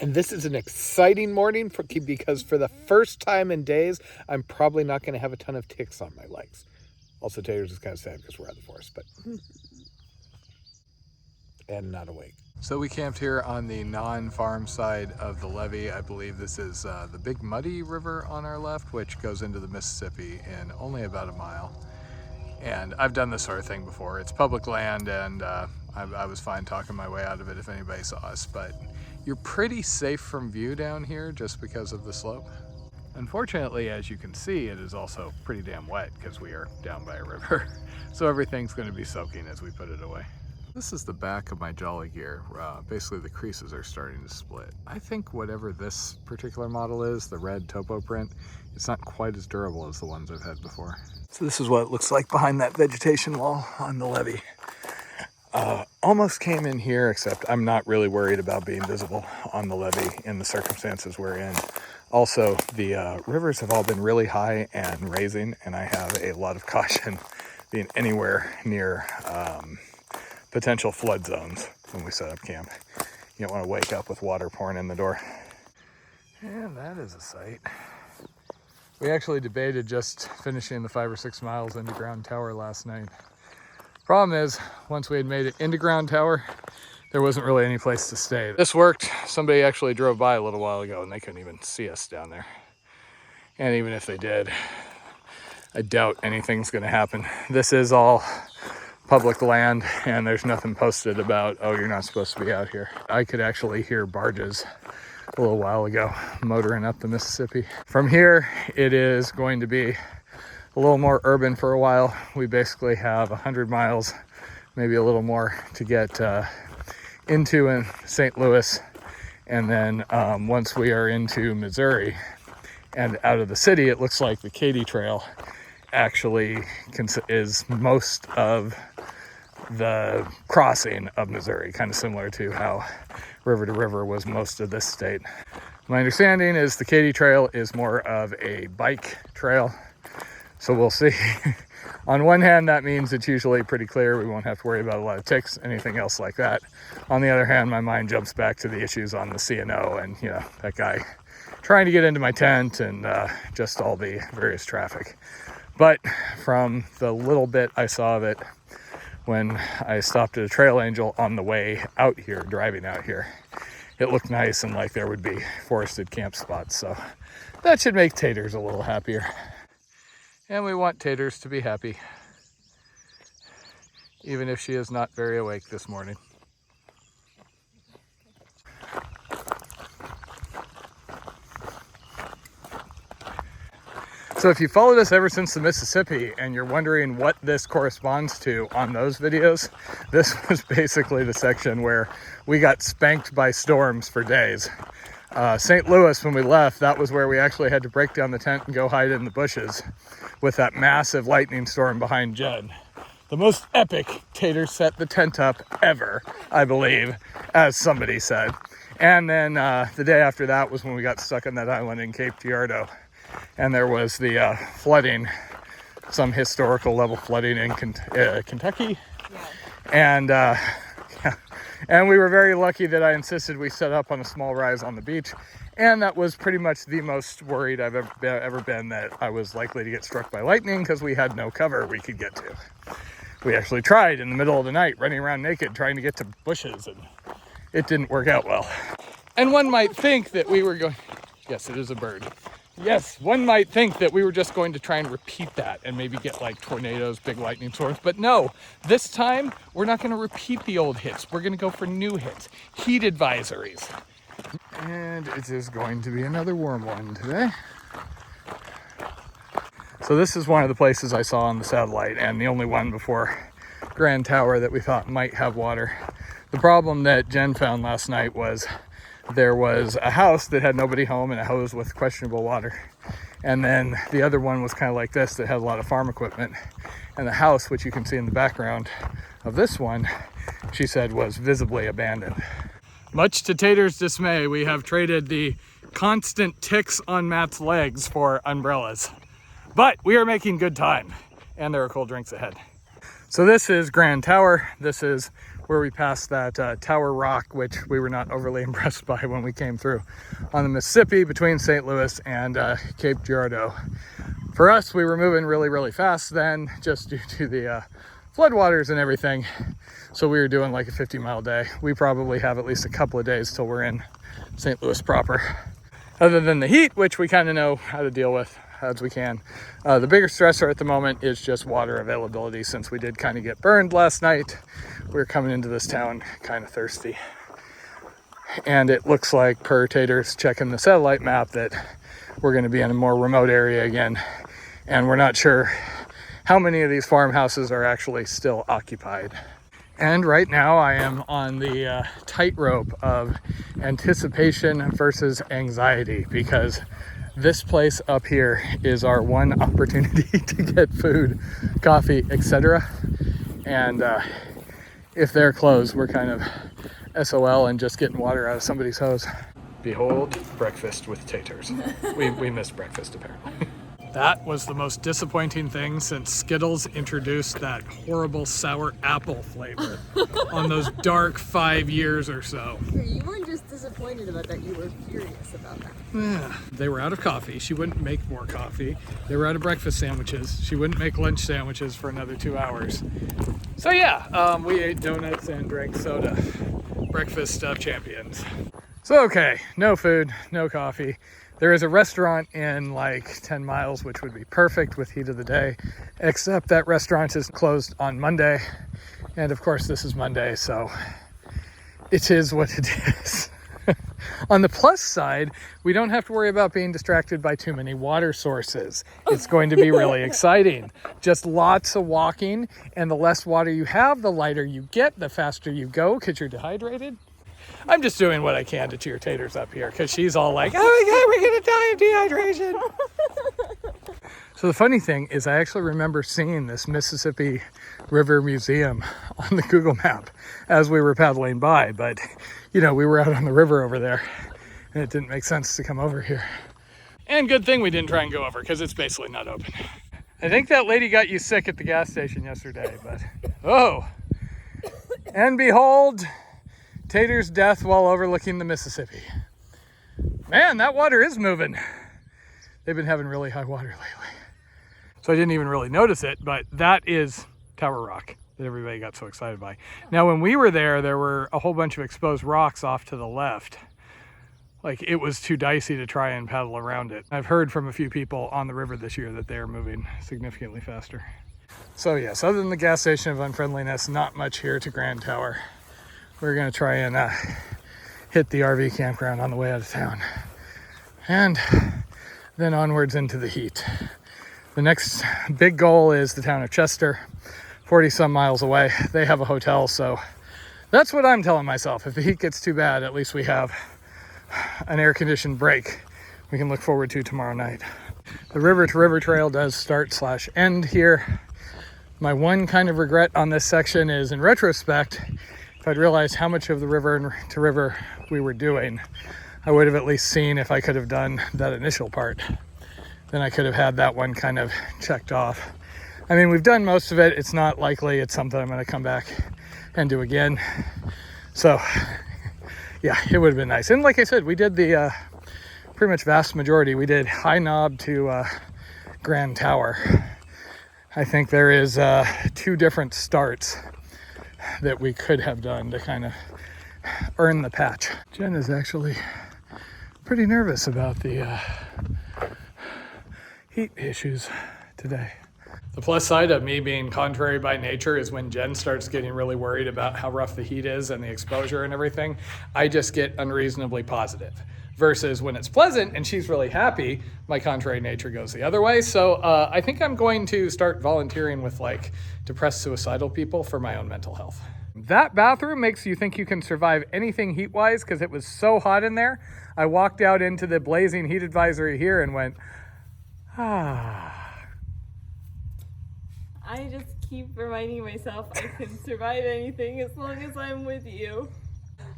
And this is an exciting morning because for the first time in days, I'm probably not going to have a ton of ticks on my legs. Also, Taters is kind of sad because we're out of the forest, but and not awake. So we camped here on the non-farm side of the levee. I believe this is the Big Muddy River on our left, which goes into the Mississippi in only about a mile. And I've done this sort of thing before. It's public land, and I was fine talking my way out of it if anybody saw us, but you're pretty safe from view down here just because of the slope. Unfortunately, as you can see, it is also pretty damn wet because we are down by a river. So everything's going to be soaking as we put it away. This is the back of my Jolly gear. Basically the creases are starting to split. I think whatever this particular model is, the red topo print, it's not quite as durable as the ones I've had before. So this is what it looks like behind that vegetation wall on the levee. Almost came in here, except I'm not really worried about being visible on the levee in the circumstances we're in. Also, the rivers have all been really high and raising, and I have a lot of caution being anywhere near potential flood zones when we set up camp. You don't want to wake up with water pouring in the door. And that is a sight. We actually debated just finishing the 5 or 6 miles into Ground Tower last night. Problem is, once we had made it into Ground Tower, there wasn't really any place to stay. This worked. Somebody actually drove by a little while ago and they couldn't even see us down there. And even if they did, I doubt anything's gonna happen. This is all public land and there's nothing posted about, oh, you're not supposed to be out here. I could actually hear barges a little while ago motoring up the Mississippi. From here, it is going to be a little more urban for a while. We basically have 100 miles, maybe a little more, to get into in St. Louis. And then once we are into Missouri and out of the city, it looks like the Katy Trail actually is most of the crossing of Missouri, kind of similar to how river to river was most of this state. My understanding is the Katy Trail is more of a bike trail. So we'll see. On one hand, that means it's usually pretty clear. We won't have to worry about a lot of ticks, anything else like that. On the other hand, my mind jumps back to the issues on the C&O and, you know, that guy trying to get into my tent and just all the various traffic. But from the little bit I saw of it when I stopped at a Trail Angel on the way out here, driving out here, it looked nice and like there would be forested camp spots. So that should make Taters a little happier. And we want Taters to be happy, even if she is not very awake this morning. So if you followed us ever since the Mississippi and you're wondering what this corresponds to on those videos, this was basically the section where we got spanked by storms for days. St. Louis, when we left, that was where we actually had to break down the tent and go hide in the bushes with that massive lightning storm behind Jed. The most epic Tater set the tent up ever, I believe, as somebody said. And then the day after that was when we got stuck on that island in Cape Girardeau. And there was the flooding, some historical level flooding in Kentucky. Yeah. And we were very lucky that I insisted we set up on a small rise on the beach. And that was pretty much the most worried I've ever been that I was likely to get struck by lightning because we had no cover we could get to. We actually tried in the middle of the night, running around naked, trying to get to bushes, and it didn't work out well. And one might think that we were going... Yes, it is a bird. Yes, one might think that we were just going to try and repeat that and maybe get like tornadoes, big lightning storms. But no, this time we're not going to repeat the old hits. We're going to go for new hits, heat advisories. And it is going to be another warm one today. So this is one of the places I saw on the satellite and the only one before Grand Tower that we thought might have water. The problem that Jen found last night was there was a house that had nobody home and a hose with questionable water. And then the other one was kind of like this that had a lot of farm equipment. And the house, which you can see in the background of this one, she said was visibly abandoned. Much to Tater's dismay, we have traded the constant ticks on Matt's legs for umbrellas. But we are making good time, and there are cold drinks ahead. So this is Grand Tower. This is where we passed that Tower Rock, which we were not overly impressed by when we came through on the Mississippi between St. Louis and Cape Girardeau. For us, we were moving really, really fast then, just due to the floodwaters and everything. So we were doing like a 50-mile day. We probably have at least a couple of days till we're in St. Louis proper. Other than the heat, which we kind of know how to deal with as we can. The bigger stressor at the moment is just water availability, since we did kind of get burned last night. We were coming into this town kind of thirsty. And it looks like, per Tater's checking the satellite map, that we're going to be in a more remote area again. And we're not sure how many of these farmhouses are actually still occupied. And right now I am on the tightrope of anticipation versus anxiety, because this place up here is our one opportunity to get food, coffee, etc. And if they're closed, we're kind of SOL and just getting water out of somebody's hose. Behold, breakfast with Taters. We missed breakfast apparently. That was the most disappointing thing since Skittles introduced that horrible sour apple flavor on those dark 5 years or so. You weren't just disappointed about that, you were furious about that. Yeah. They were out of coffee. She wouldn't make more coffee. They were out of breakfast sandwiches. She wouldn't make lunch sandwiches for another 2 hours. So yeah, we ate donuts and drank soda. Breakfast of champions. So okay, no food, no coffee. There is a restaurant in like 10 miles, which would be perfect with heat of the day, except that restaurant is closed on Monday. And of course, this is Monday, so it is what it is. On the plus side, we don't have to worry about being distracted by too many water sources. It's going to be really exciting. Just lots of walking, and the less water you have, the lighter you get, the faster you go because you're dehydrated. I'm just doing what I can to cheer Taters up here, because she's all like, oh my God, we're gonna die of dehydration. So the funny thing is, I actually remember seeing this Mississippi River Museum on the Google map as we were paddling by, but you know, we were out on the river over there and it didn't make sense to come over here. And good thing we didn't try and go over, because it's basically not open. I think that lady got you sick at the gas station yesterday, but oh, and behold, Tater's death while overlooking the Mississippi. Man, that water is moving. They've been having really high water lately. So I didn't even really notice it, but that is Tower Rock that everybody got so excited by. Now, when we were there were a whole bunch of exposed rocks off to the left. Like, it was too dicey to try and paddle around it. I've heard from a few people on the river this year that they are moving significantly faster. So yes, other than the gas station of unfriendliness, not much here to Grand Tower. We're gonna try and hit the RV campground on the way out of town. And then onwards into the heat. The next big goal is the town of Chester, 40 some miles away. They have a hotel, so that's what I'm telling myself. If the heat gets too bad, at least we have an air-conditioned break we can look forward to tomorrow night. The river to river trail does start/end here. My one kind of regret on this section is, in retrospect, if I'd realized how much of the river to river we were doing, I would have at least seen if I could have done that initial part. Then I could have had that one kind of checked off. I mean, we've done most of it. It's not likely it's something I'm going to come back and do again. So yeah, it would have been nice. And like I said, we did the pretty much vast majority. We did High Knob to Grand Tower. I think there is 2 different starts that we could have done to kind of earn the patch. Jen is actually pretty nervous about the heat issues today. The plus side of me being contrary by nature is when Jen starts getting really worried about how rough the heat is and the exposure and everything, I just get unreasonably positive. Versus when it's pleasant and she's really happy, my contrary nature goes the other way. So I think I'm going to start volunteering with like depressed suicidal people for my own mental health. That bathroom makes you think you can survive anything heat-wise, because it was so hot in there. I walked out into the blazing heat advisory here and went, ah. I just keep reminding myself I can survive anything as long as I'm with you.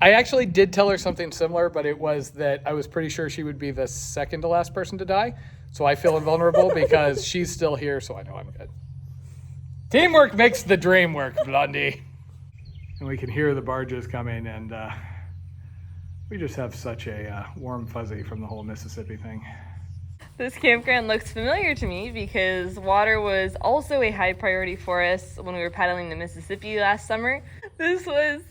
I actually did tell her something similar, but it was that I was pretty sure she would be the second to last person to die. So I feel invulnerable because she's still here, so I know I'm good. Teamwork makes the dream work, Blondie. And we can hear the barges coming, and we just have such a warm fuzzy from the whole Mississippi thing. This campground looks familiar to me because water was also a high priority for us when we were paddling the Mississippi last summer. This was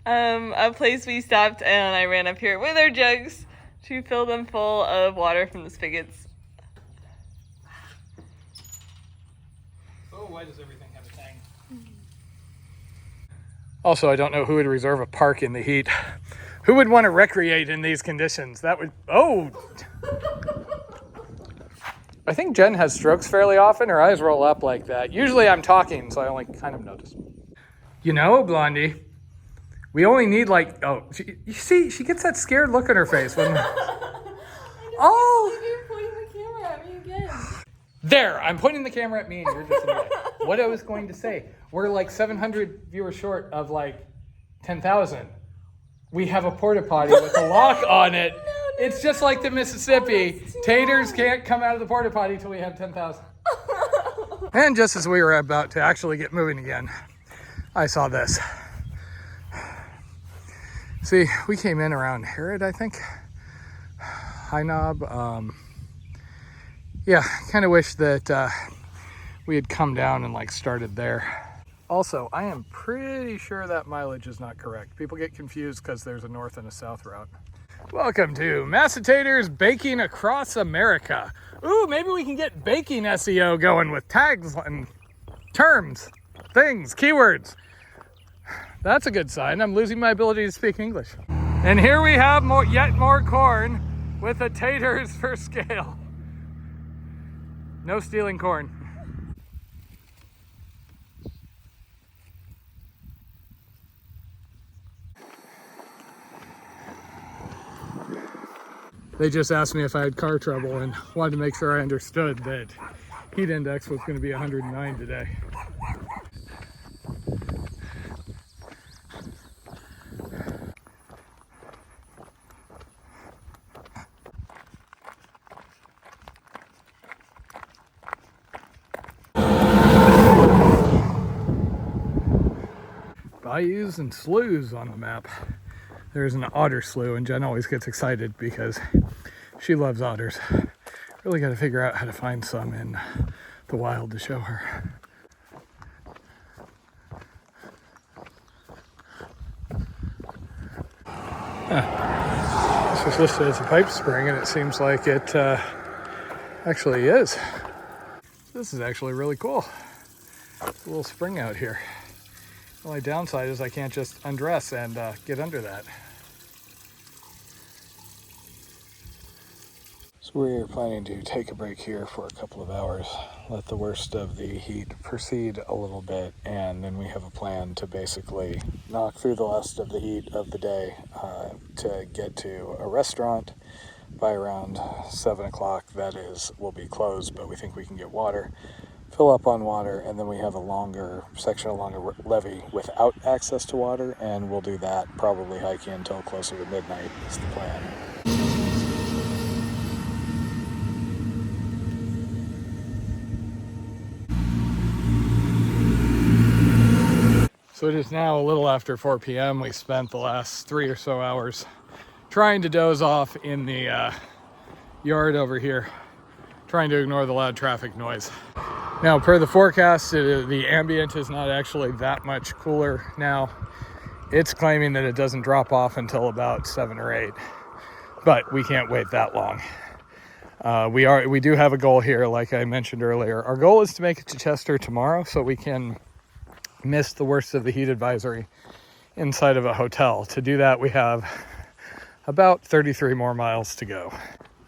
a place we stopped, and I ran up here with our jugs to fill them full of water from the spigots. Oh, why does everything have a tang? Also, I don't know who would reserve a park in the heat. Who would want to recreate in these conditions? That would, oh! I think Jen has strokes fairly often. Her eyes roll up like that. Usually I'm talking, so I only kind of notice. You know, Blondie, we only need like, oh, you see, she gets that scared look on her face. When, oh! You're pointing the camera at me again. There, I'm pointing the camera at me and you're just in the way. What I was going to say, we're like 700 viewers short of like 10,000. We have a porta potty with a lock on it. It's just like the Mississippi. Taters can't come out of the porta potty till we have 10,000. And just as we were about to actually get moving again, I saw this. See, we came in around Herod, I think. High Knob. Yeah, kind of wish that we had come down and like started there. Also, I am pretty sure that mileage is not correct. People get confused because there's a north and a south route. Welcome to Macetators Baking Across America. Ooh, maybe we can get baking SEO going with tags and terms, things, keywords. That's a good sign. I'm losing my ability to speak English. And here we have yet more corn with the taters for scale. No stealing corn. They just asked me if I had car trouble and wanted to make sure I understood that heat index was going to be 109 today. Bayous and sloughs on the map. There's an otter slough, and Jen always gets excited because she loves otters. Really got to figure out how to find some in the wild to show her. This was listed as a pipe spring, and it seems like it actually is. This is actually really cool. A little spring out here. The only downside is I can't just undress and get under that. So we're planning to take a break here for a couple of hours, let the worst of the heat proceed a little bit, and then we have a plan to basically knock through the last of the heat of the day to get to a restaurant by around 7 o'clock. That is, will be closed, but we think we can get water. Fill up on water, and then we have a longer section along a levee without access to water, and we'll do that, probably hiking until closer to midnight is the plan. So it is now a little after 4 p.m. We spent the last 3 or so hours trying to doze off in the yard over here, trying to ignore the loud traffic noise. Now, per the forecast, the ambient is not actually that much cooler now. It's claiming that it doesn't drop off until about 7 or 8, but we can't wait that long. We do have a goal here, like I mentioned earlier. Our goal is to make it to Chester tomorrow so we can miss the worst of the heat advisory inside of a hotel. To do that, we have about 33 more miles to go.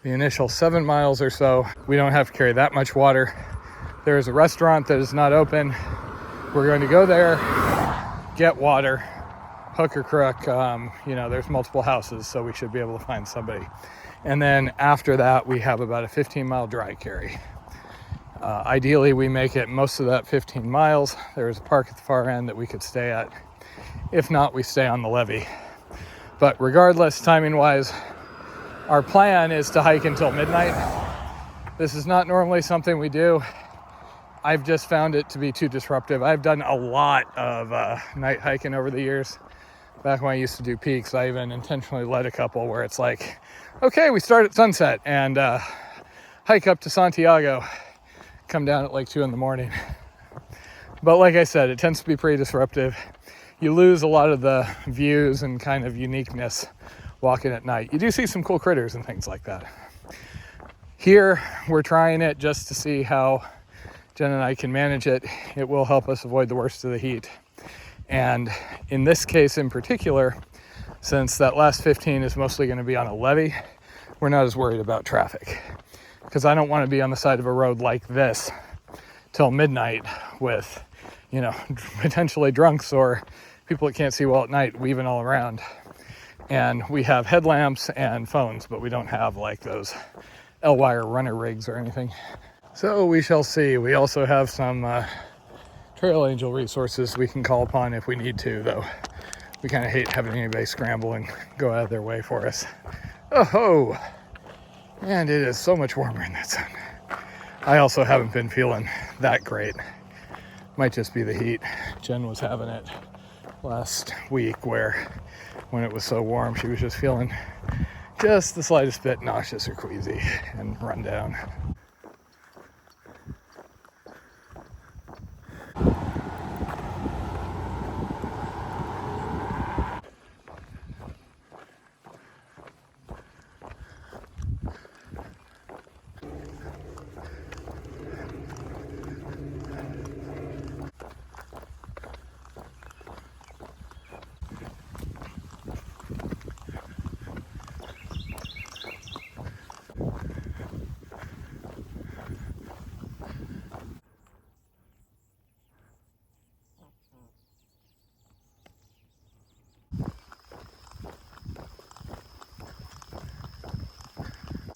The initial 7 miles or so, we don't have to carry that much water. There is a restaurant that is not open. We're going to go there, get water, hook or crook. There's multiple houses, so we should be able to find somebody. And then after that, we have about a 15-mile dry carry. Ideally, we make it most of that 15 miles. There's a park at the far end that we could stay at. If not, we stay on the levee. But regardless, timing-wise, our plan is to hike until midnight. This is not normally something we do. I've just found it to be too disruptive. I've done a lot of night hiking over the years. Back when I used to do peaks, I even intentionally led a couple where it's like, okay, we start at sunset and hike up to Santiago, come down at like 2 in the morning. But like I said, it tends to be pretty disruptive. You lose a lot of the views and kind of uniqueness walking at night. You do see some cool critters and things like that. Here, we're trying it just to see how Jen and I can manage it. It will help us avoid the worst of the heat. And in this case in particular, since that last 15 is mostly going to be on a levee, we're not as worried about traffic. Because I don't want to be on the side of a road like this till midnight with, potentially drunks or people that can't see well at night weaving all around. And we have headlamps and phones, but we don't have like those L-wire runner rigs or anything. So we shall see. We also have some Trail Angel resources we can call upon if we need to, though we kind of hate having anybody scramble and go out of their way for us. Oh ho! And it is so much warmer in that sun. I also haven't been feeling that great. Might just be the heat. Jen was having it last week where when it was so warm, she was just feeling just the slightest bit nauseous or queasy and run down.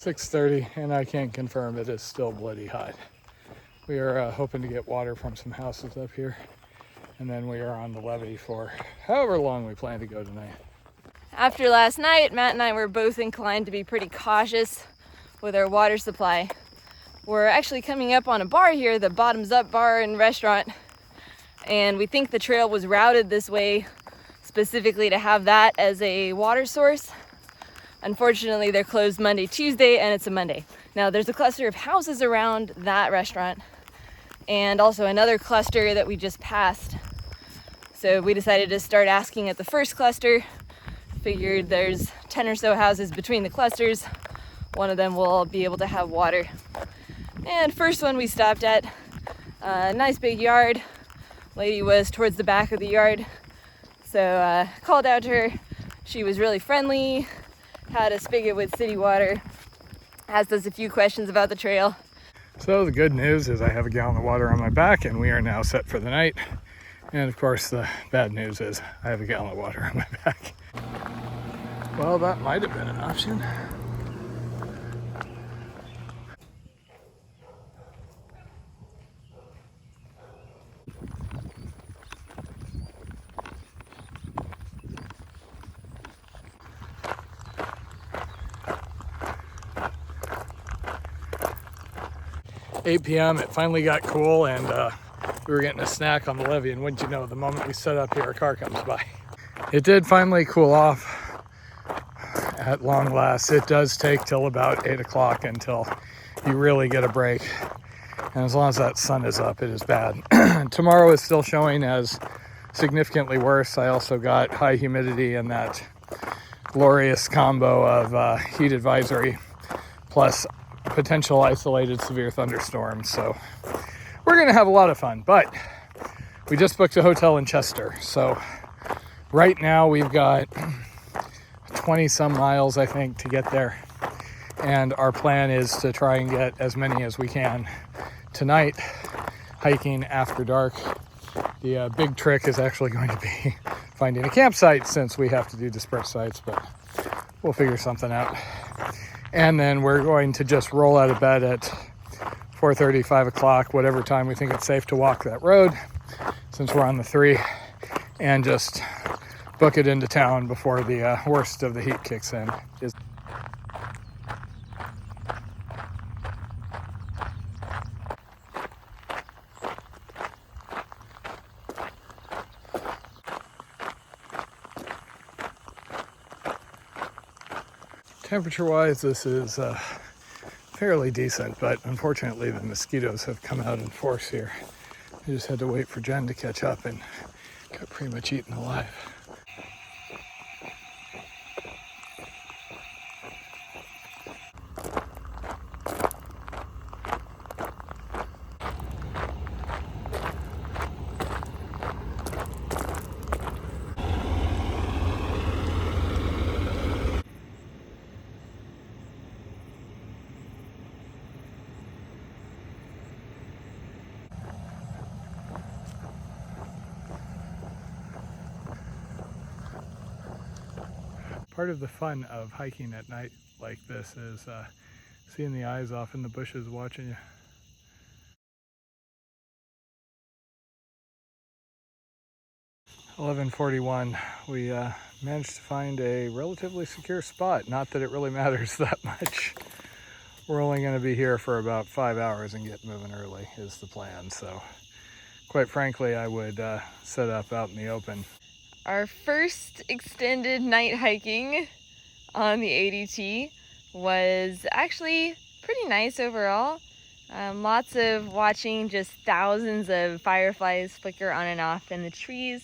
.30 and I can confirm it is still bloody hot. We are hoping to get water from some houses up here, and then we are on the levee for however long we plan to go tonight. After last night, Matt and I were both inclined to be pretty cautious with our water supply. We're actually coming up on a bar here, the Bottoms Up Bar and Restaurant, and we think the trail was routed this way specifically to have that as a water source. Unfortunately, they're closed Monday, Tuesday, and it's a Monday. Now, there's a cluster of houses around that restaurant and also another cluster that we just passed. So we decided to start asking at the first cluster. Figured there's 10 or so houses between the clusters. One of them will be able to have water. And first one we stopped at, a nice big yard. Lady was towards the back of the yard. So called out to her. She was really friendly. Had a spigot with city water, asked us a few questions about the trail. So the good news is I have a gallon of water on my back and we are now set for the night. And of course the bad news is I have a gallon of water on my back. Well, that might have been an option. 8 p.m. It finally got cool and we were getting a snack on the levee, and wouldn't you know, the moment we set up here, a car comes by. It did finally cool off at long last. It does take till about 8 o'clock until you really get a break. And as long as that sun is up, it is bad. Tomorrow is still showing as significantly worse. I also got high humidity and that glorious combo of heat advisory plus potential isolated severe thunderstorms. So we're going to have a lot of fun, but we just booked a hotel in Chester. So right now we've got 20 some miles, I think, to get there. And our plan is to try and get as many as we can tonight, hiking after dark. The big trick is actually going to be finding a campsite, since we have to do dispersed sites, but we'll figure something out. And then we're going to just roll out of bed at 4:30, 5 o'clock, whatever time we think it's safe to walk that road, since we're on the 3, and just book it into town before the worst of the heat kicks in. Temperature-wise, this is fairly decent, but unfortunately the mosquitoes have come out in force here. I just had to wait for Jen to catch up and got pretty much eaten alive. Part of the fun of hiking at night like this is seeing the eyes off in the bushes watching you. 11:41. We managed to find a relatively secure spot. Not that it really matters that much. We're only going to be here for about 5 hours and get moving early is the plan. So quite frankly, I would set up out in the open. Our first extended night hiking on the ADT was actually pretty nice overall. Lots of watching just thousands of fireflies flicker on and off in the trees,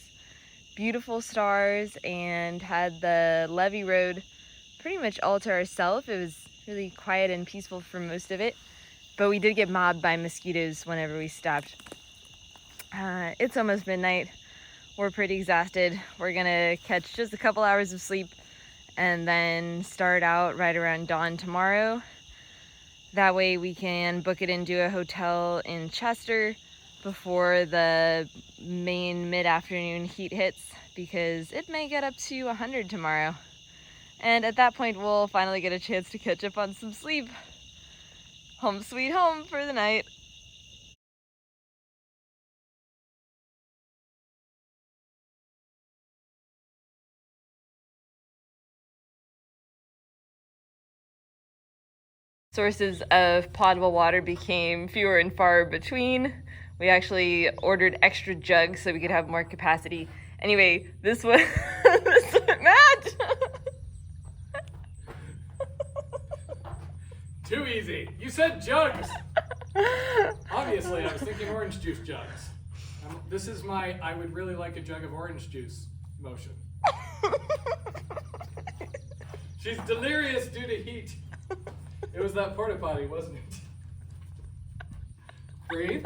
beautiful stars, and had the levee road pretty much all to ourselves. It was really quiet and peaceful for most of it, but we did get mobbed by mosquitoes whenever we stopped. It's almost midnight. We're pretty exhausted. We're gonna catch just a couple hours of sleep and then start out right around dawn tomorrow. That way we can book it into a hotel in Chester before the main mid-afternoon heat hits, because it may get up to 100 tomorrow. And at that point we'll finally get a chance to catch up on some sleep. Home sweet home for the night. Sources of potable water became fewer and far between. We actually ordered extra jugs so we could have more capacity. Anyway, this was Matt! Too easy. You said jugs. Obviously, I was thinking orange juice jugs. This is my I would really like a jug of orange juice motion. She's delirious due to heat. It was that porta potty, wasn't it? Breathe.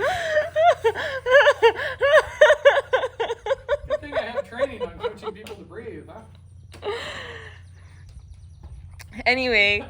Good thing I have training on coaching people to breathe, huh? Anyway,